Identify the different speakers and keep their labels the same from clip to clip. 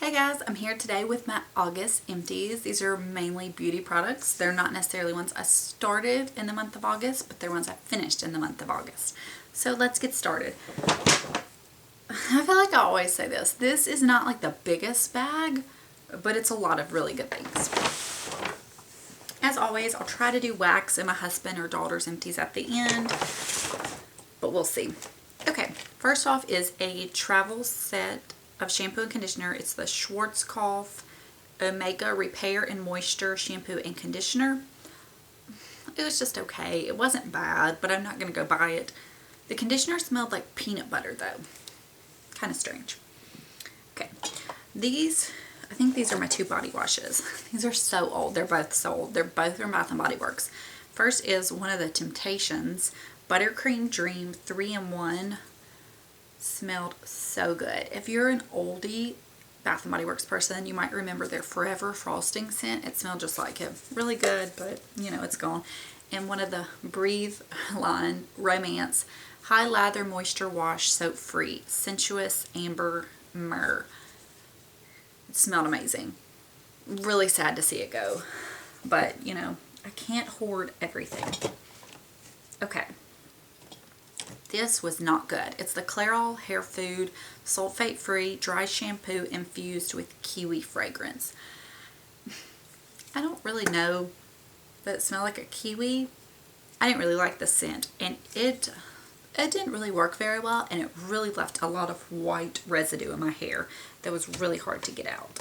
Speaker 1: Hey guys, I'm here today with my August empties. These are mainly beauty products. They're not necessarily ones I started in the month of August, but they're ones I finished in the month of August. So let's get started. I feel like I always say this. This is not like the biggest bag, but it's a lot of really good things. As always, I'll try to do wax in my husband or daughter's empties at the end, but we'll see. Okay, first off is a travel set of shampoo and conditioner. It's the Schwarzkopf Omega Repair and Moisture Shampoo and Conditioner. It was just okay. It wasn't bad, but I'm not going to go buy it. The conditioner smelled like peanut butter though. Kind of strange. Okay, I think these are my two body washes. These are so old. They're both so old. They're both from Bath & Body Works. First is one of the Temptations Buttercream Dream 3-in-1. Smelled so good. If you're an oldie Bath & Body Works person, you might remember their Forever Frosting scent. It smelled just like it. Really good, but you know, it's gone. And one of the Breathe line Romance High Lather Moisture Wash Soap Free Sensuous Amber Myrrh. It smelled amazing. Really sad to see it go, but you know, I can't hoard everything. Okay. This was not good. It's the Clairol Hair Food Sulfate-Free Dry Shampoo infused with kiwi fragrance. I don't really know that it smelled like a kiwi. I didn't really like the scent, and it didn't really work very well, and it really left a lot of white residue in my hair that was really hard to get out.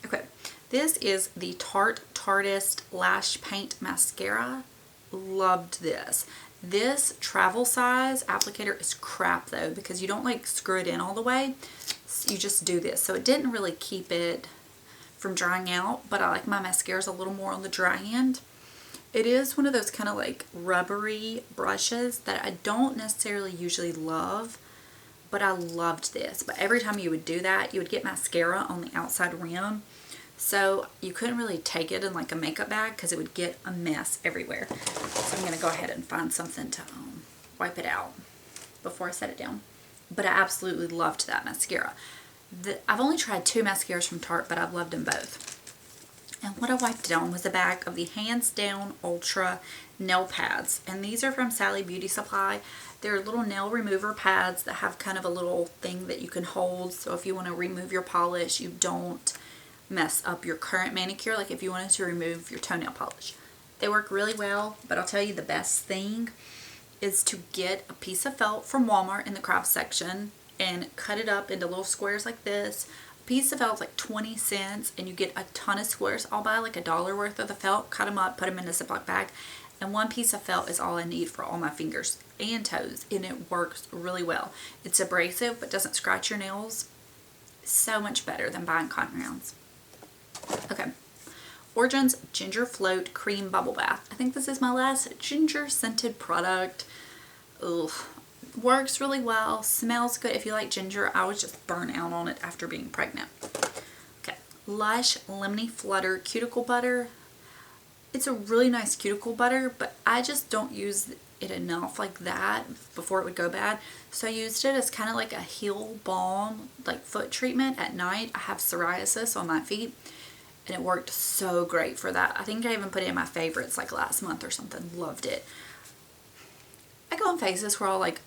Speaker 1: Okay, this is the Tarte Tartist Lash Paint Mascara. Loved this. This travel size applicator is crap though, because you don't like screw it in all the way. You just do this. So it didn't really keep it from drying out, but I like my mascaras a little more on the dry end. It is one of those kind of like rubbery brushes that I don't necessarily usually love, but I loved this. But every time you would do that, you would get mascara on the outside rim. So you couldn't really take it in like a makeup bag because it would get a mess everywhere. So I'm going to go ahead and find something to wipe it out before I set it down. But I absolutely loved that mascara. I've only tried two mascaras from Tarte, but I've loved them both. And what I wiped it on was a bag of the Hands Down Ultra nail pads. And these are from Sally Beauty Supply. They're little nail remover pads that have kind of a little thing that you can hold. So if you want to remove your polish, you don't mess up your current manicure, like if you wanted to remove your toenail polish. They work really well, but I'll tell you the best thing is to get a piece of felt from Walmart in the craft section and cut it up into little squares like this. A piece of felt is like 20 cents and you get a ton of squares. I'll buy like $1 worth of the felt, cut them up, put them in a Ziploc bag, and one piece of felt is all I need for all my fingers and toes, and it works really well. It's abrasive but doesn't scratch your nails. So much better than buying cotton rounds. Okay, Origins Ginger Float Cream Bubble Bath. I think this is my last ginger scented product. Ugh. Works really well, smells good. If you like ginger, I was just burnt out on it after being pregnant. Okay, Lush Lemony Flutter Cuticle Butter. It's a really nice cuticle butter, but I just don't use it enough like that before it would go bad. So I used it as kind of like a heel balm, like foot treatment at night. I have psoriasis on my feet, and it worked so great for that. I think I even put it in my favorites like last month or something. Loved it. I go in phases where I'll like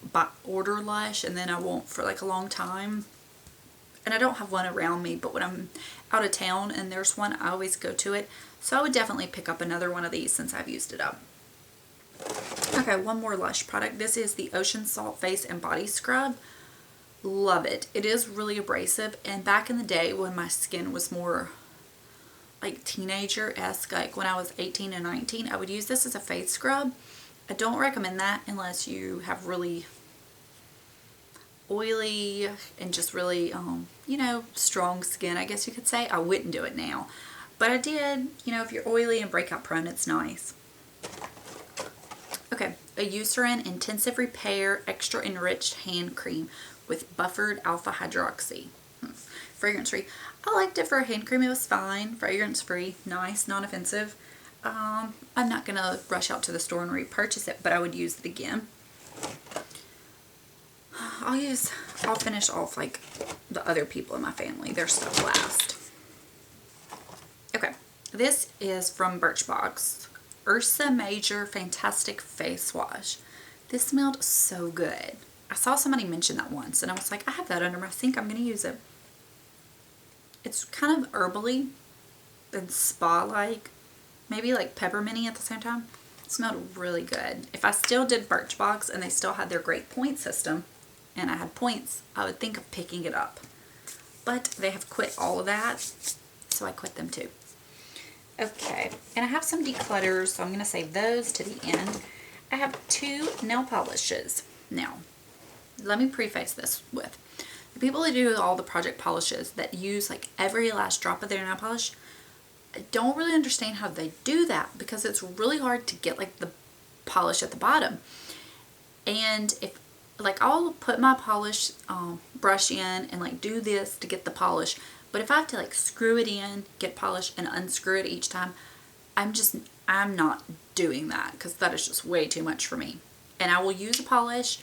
Speaker 1: order Lush and then I won't for like a long time. And I don't have one around me, but when I'm out of town and there's one, I always go to it. So I would definitely pick up another one of these since I've used it up. Okay, one more Lush product. This is the Ocean Salt Face and Body Scrub. Love it. It is really abrasive, and back in the day when my skin was more like teenager-esque, like when I was 18 and 19, I would use this as a face scrub. I don't recommend that unless you have really oily and just really, you know, strong skin, I guess you could say. I wouldn't do it now, but I did. You know, if you're oily and breakout prone, it's nice. Okay, a Eucerin Intensive Repair Extra Enriched Hand Cream with Buffered Alpha Hydroxy. Fragrance free. I liked it for a hand cream. It was fine. Fragrance free. Nice. Non-offensive. I'm not going to rush out to the store and repurchase it, but I would use it again. I'll finish off like the other people in my family. Their stuff last. Okay, this is from Birchbox. Ursa Major Fantastic Face Wash. This smelled so good. I saw somebody mention that once and I was like, I have that under my sink. I'm going to use it. It's kind of herbally and spa-like. Maybe like pepperminty at the same time. It smelled really good. If I still did Birchbox and they still had their great point system and I had points, I would think of picking it up. But they have quit all of that, so I quit them too. Okay, and I have some declutters, so I'm going to save those to the end. I have 2 nail polishes. Now, let me preface this with, the people that do all the project polishes that use like every last drop of their nail polish, I don't really understand how they do that because it's really hard to get like the polish at the bottom. And if like I'll put my polish brush in and like do this to get the polish, but if I have to like screw it in, get polish and unscrew it each time, I'm not doing that because that is just way too much for me. And I will use a polish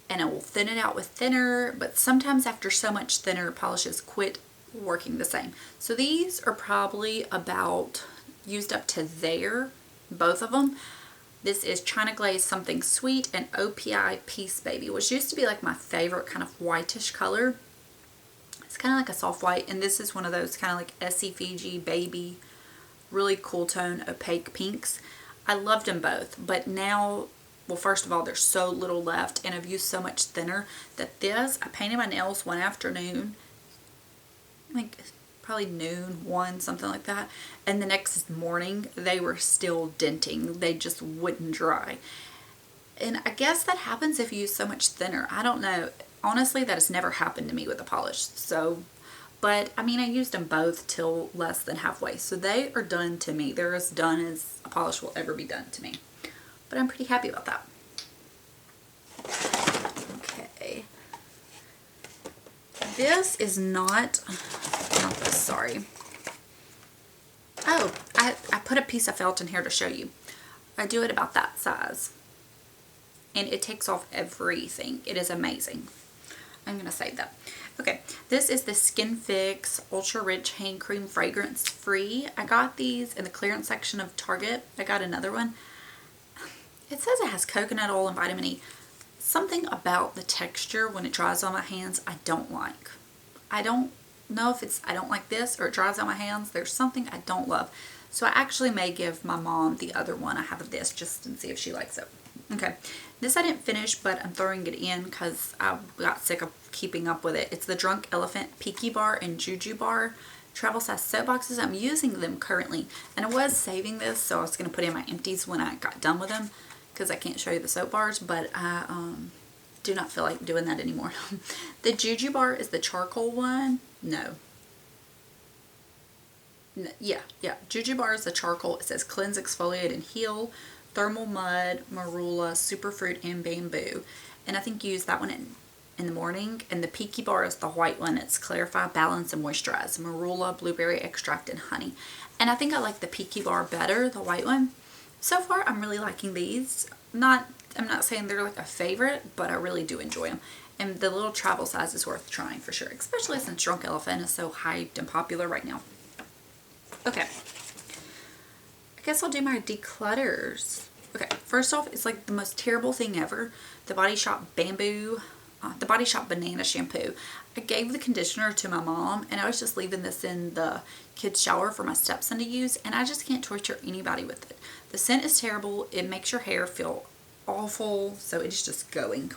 Speaker 1: and I will thin it out with thinner, but sometimes after so much thinner, polishes quit working the same. So these are probably about used up to there, both of them. This is China Glaze Something Sweet and OPI Peace Baby, which used to be like my favorite kind of whitish color. It's kind of like a soft white, and this is one of those kind of like Essie Fiji Baby, really cool tone opaque pinks. I loved them both, but now, well, first of all, there's so little left, and I've used so much thinner that this, I painted my nails one afternoon, like probably noon, 1, something like that, and the next morning they were still denting. They just wouldn't dry. And I guess that happens if you use so much thinner. I don't know. Honestly, that has never happened to me with a polish. So, but I mean, I used them both till less than halfway. So they are done to me. They're as done as a polish will ever be done to me. But I'm pretty happy about that. Okay. This is not this, sorry. Oh, I put a piece of felt in here to show you. I do it about that size. And it takes off everything. It is amazing. I'm going to save that. Okay, this is the Skin Fix Ultra Rich Hand Cream Fragrance Free. I got these in the clearance section of Target. I got another one. It says it has coconut oil and vitamin E. Something about the texture when it dries on my hands I don't like. I don't know if it's I don't like this or it dries on my hands. There's something I don't love. So I actually may give my mom the other one I have of this just and see if she likes it. Okay, this I didn't finish, but I'm throwing it in because I got sick of keeping up with it. It's the Drunk Elephant Peaky Bar and Juju Bar travel size soap boxes. I'm using them currently, and I was saving this, so I was going to put in my empties when I got done with them because I can't show you the soap bars, but I do not feel like doing that anymore. The Juju Bar is the charcoal one. No. Yeah. Juju Bar is the charcoal. It says cleanse, exfoliate, and heal. Thermal Mud, Marula, Superfruit, and Bamboo. And I think you use that one in the morning. And the Peaky Bar is the white one. It's Clarify, Balance, and Moisturize. Marula, Blueberry Extract, and Honey. And I think I like the Peaky Bar better, the white one. So far, I'm really liking these. I'm not saying they're like a favorite, but I really do enjoy them. And the little travel size is worth trying for sure. Especially since Drunk Elephant is so hyped and popular right now. Okay. I guess I'll do my declutters. Okay, first off, it's like the most terrible thing ever. The Body Shop Banana Shampoo. I gave the conditioner to my mom, and I was just leaving this in the kids' shower for my stepson to use, and I just can't torture anybody with it. The scent is terrible. It makes your hair feel awful, so it's just going.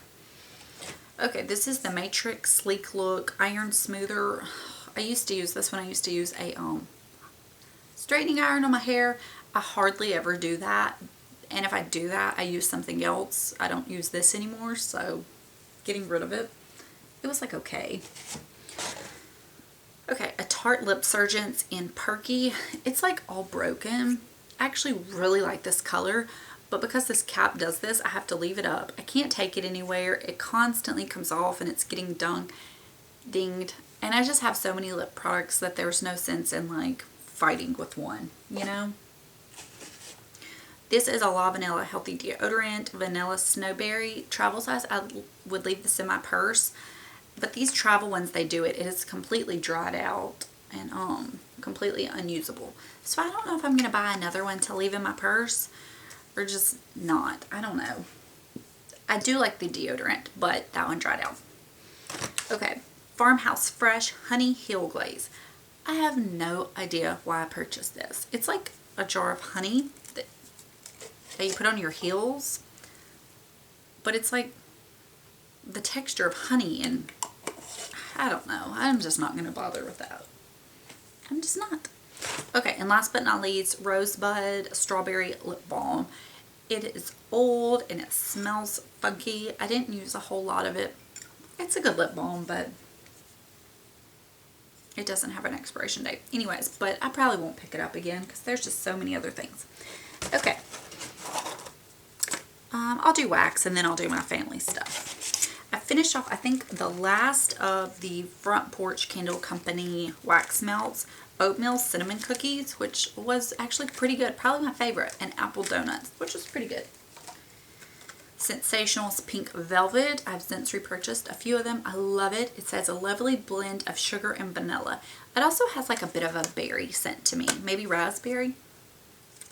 Speaker 1: Okay, this is the Matrix Sleek Look Iron Smoother. I used to use this when I used to use a straightening iron on my hair. I hardly ever do that, and if I do that, I use something else. I don't use this anymore, so getting rid of it. It was like okay. Okay, a Tarte Lip Surgeons in Perky. It's like all broken. I actually really like this color, but because this cap does this, I have to leave it up. I can't take it anywhere. It constantly comes off and it's getting dinged. And I just have so many lip products that there's no sense in like fighting with one, you know? This is a La Vanilla Healthy Deodorant, Vanilla Snowberry, travel size. I would leave this in my purse. but these travel ones, they do it. It is completely dried out and completely unusable. So I don't know if I'm going to buy another one to leave in my purse or just not. I don't know. I do like the deodorant, but that one dried out. Okay, Farmhouse Fresh Honey Heel Glaze. I have no idea why I purchased this. It's like a jar of honey that you put on your heels, but it's like the texture of honey, and I don't know. I'm just not going to bother with that. I'm just not. Okay, and last but not least, Rosebud Strawberry Lip Balm. It is old and it smells funky. I didn't use a whole lot of it. It's a good lip balm, but it doesn't have an expiration date. Anyways, but I probably won't pick it up again because there's just so many other things. Okay. I'll do wax and then I'll do my family stuff. I finished off, I think, the last of the Front Porch Candle Company wax melts. Oatmeal cinnamon cookies, which was actually pretty good. Probably my favorite. And apple donuts, which was pretty good. Sensational's Pink Velvet. I've since repurchased a few of them. I love it. It says a lovely blend of sugar and vanilla. It also has like a bit of a berry scent to me. Maybe raspberry.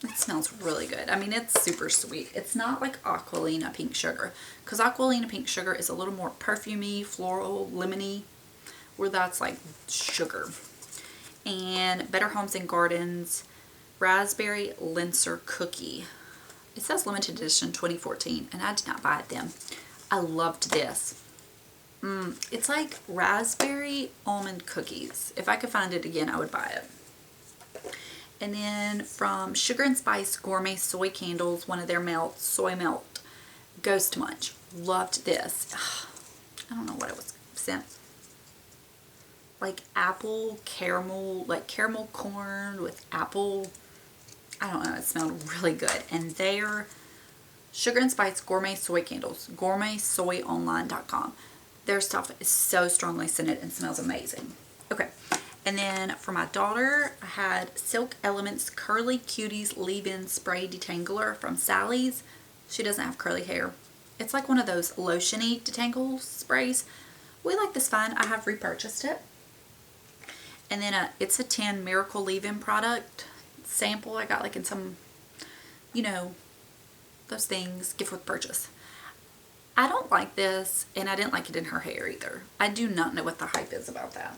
Speaker 1: It smells really good. I mean, it's super sweet. It's not like Aqualina Pink Sugar, because Aqualina Pink Sugar is a little more perfumey, floral, lemony, where that's like sugar. And Better Homes and Gardens Raspberry Linser Cookie. It says limited edition 2014, and I did not buy it then. I loved this. It's like raspberry almond cookies. If I could find it again, I would buy it. And then from Sugar and Spice Gourmet Soy Candles, one of their melts, Soy Melt Ghost Munch. Loved this. I don't know what it was sent. Like apple caramel, like caramel corn with apple. I don't know, it smelled really good. And they're Sugar and Spice Gourmet Soy Candles, gourmetsoyonline.com. Their stuff is so strongly scented and smells amazing. Okay, and then for my daughter, I had Silk Elements Curly Cuties Leave-In Spray Detangler from Sally's. She doesn't have curly hair. It's like one of those lotion-y detangle sprays. We like this fine. I have repurchased it. And then It's a 10 Miracle Leave-In product sample I got like in some, you know, those things, gift with purchase. I don't like this, and I didn't like it in her hair either. I do not know what the hype is about that.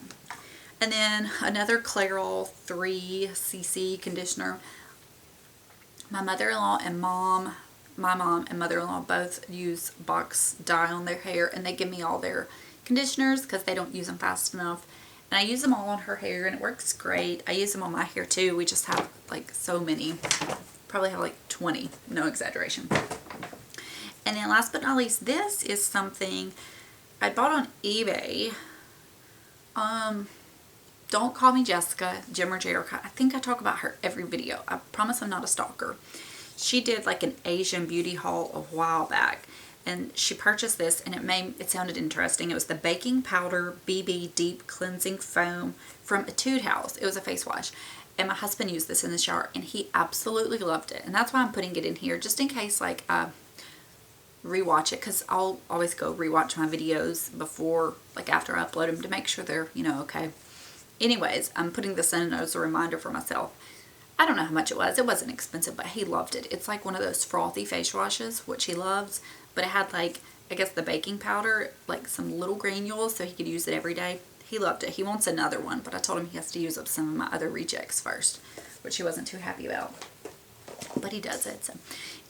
Speaker 1: And then another Clairol 3cc conditioner. My mother-in-law and my mom and mother-in-law both use box dye on their hair, and they give me all their conditioners because they don't use them fast enough. And I use them all on her hair, and it works great. I use them on my hair too. We just have like so many. Probably have like 20, no exaggeration. And then last but not least, this is something I bought on eBay. Don't Call Me Jessica, Jim or Jerica. I think I talk about her every video. I promise I'm not a stalker. She did like an Asian beauty haul a while back. And she purchased this, and it sounded interesting. It was the Baking Powder BB Deep Cleansing Foam from Etude House. It was a face wash. And my husband used this in the shower, and he absolutely loved it. And that's why I'm putting it in here, just in case like I rewatch it, because I'll always go rewatch my videos before, like after I upload them, to make sure they're, you know, okay. Anyways, I'm putting this in as a reminder for myself. I don't know how much it was. It wasn't expensive, but he loved it. It's like one of those frothy face washes, which he loves. But it had like, I guess the baking powder, like some little granules, so he could use it every day. He loved it. He wants another one, but I told him he has to use up some of my other rejects first, which he wasn't too happy about. But he does it. So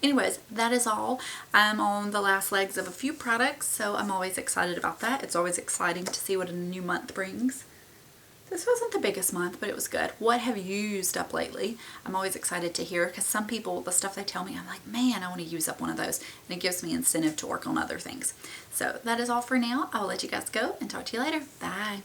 Speaker 1: anyways, that is all. I'm on the last legs of a few products, so I'm always excited about that. It's always exciting to see what a new month brings. This wasn't the biggest month, but it was good. What have you used up lately? I'm always excited to hear, because some people, the stuff they tell me, I'm like, man, I want to use up one of those. And it gives me incentive to work on other things. So that is all for now. I will let you guys go and talk to you later. Bye.